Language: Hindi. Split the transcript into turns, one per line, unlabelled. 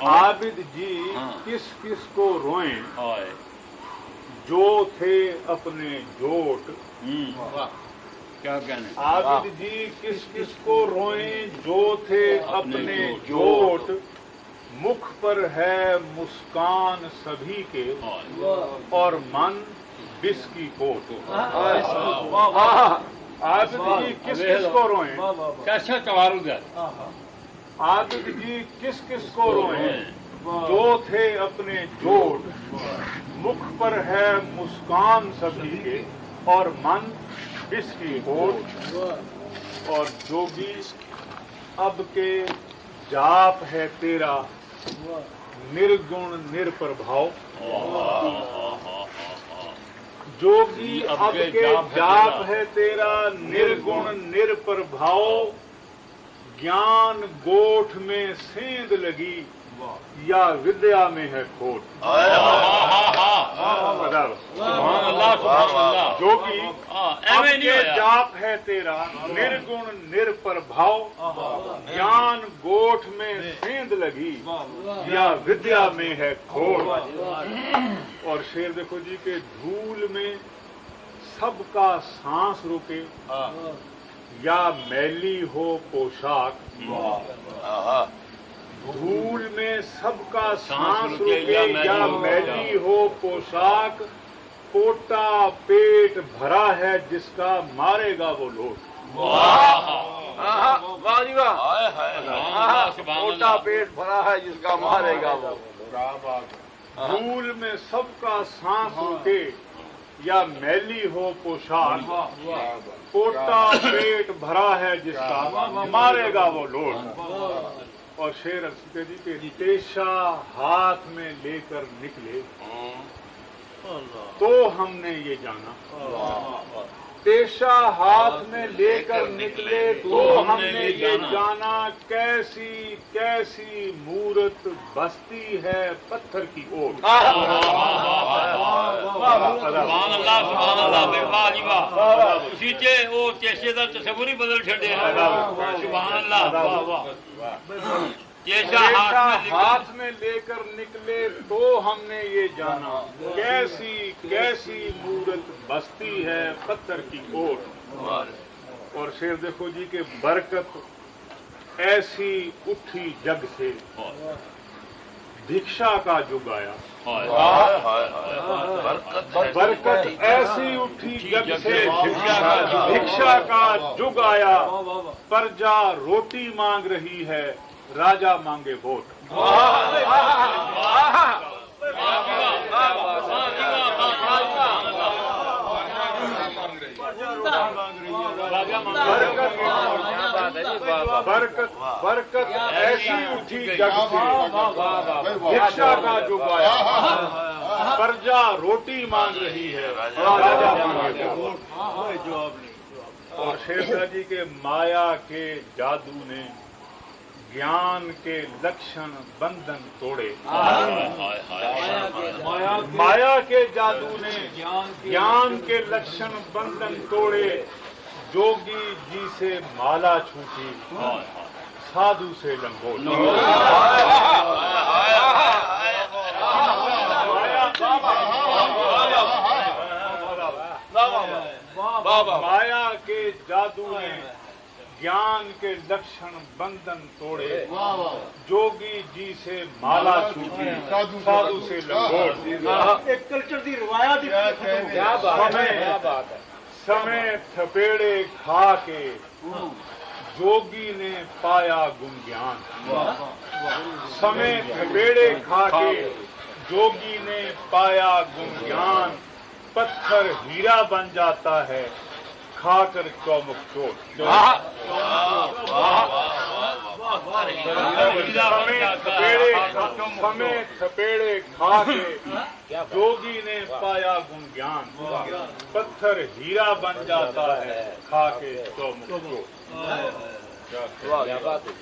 आबिद जी किस किस को रोएं, जो थे अपने जोट।
क्या कहने?
आबिद जी किस किस को रोएं, जो थे अपने जोट। मुख पर है मुस्कान सभी के, और मन विष की कोट। आबिद जी किस किस को रोएं,
कैसा तवारुद है।
आबिद जी किस किस को रोएं, जो थे अपने जोट। मुख पर है मुस्कान सभी के, और मन विष की कोट। और जोगी अब के जाप है तेरा, निर्गुण निरप्रभाव। जोगी अब के जाप है तेरा, निर्गुण निरप्रभाव। ज्ञान गोठ में सेंध लगी, या विद्या में है खोट। जोगी अब के जाप है तेरा, निर्गुण निरप्रभाव। ज्ञान गोठ में सेंध लगी, या विद्या में है खोट। और शेर देखो जी के धूल में सबका सांस रुके, या मैली हो पोशाक। धूल में सबका सांस रुके, या मैली हो पोशाक। पोटा पेट भरा है जिसका, मारेगा वो लोट।
पोटा पेट भरा है जिसका, मारेगा वो।
धूल में सबका सांस रुके, या मैली हो पोशाक। पोटा पेट भरा है जिसका, मारेगा वो लोट। और शेर अक्षते जी के तेशा हाथ में लेकर निकले, तो हमने ये जाना। तेशा हाथ में लेकर निकले, तो हमने ये जाना। कैसी कैसी मूरत बसती है पत्थर की ओट।
वो तेशे का तस्वुर ही बदल छे। सुभान अल्लाह।
तेशा हाथ में लेकर निकले, तो हमने ये जाना। कैसी कैसी मूरत बसती है पत्थर की ओट। और शेर देखो जी के बरकत ऐसी उठी जग से, भिक्षा का जुग आया। बरकत ऐसी उठी जग से, भिक्षा का जुग आया। प्रजा रोटी मांग रही है, राजा मांगे वोट। बरकत ऐसी उठी जग से, भिक्षा का जुग आया। प्रजा रोटी मांग रही है, राजा मांगे वोट। और शेरशाह जी के माया के जादू ने ज्ञान के लक्षण बंधन तोड़े। माया के जादू ने ज्ञान के लक्षण बंधन तोड़े। जोगी जी से माला छूटी, साधु से लंगोट। माया के जादू ने ज्ञान के लक्षण बंधन तोड़े। जोगी जी से माला छूटी, साधु से लंगोट।
एक कल्चर दी रिवायत
समय थपेड़े खा के, जोगी ने पाया गुण ज्ञान। समय थपेड़े खा के, जोगी ने पाया गुण ज्ञान। पत्थर हीरा बन जाता है, खाकर चौमुख चोट। समय थपेड़े खा के, जोगी ने पाया गुण ज्ञान। पत्थर हीरा बन जाता है, खा के चौमुख चोट।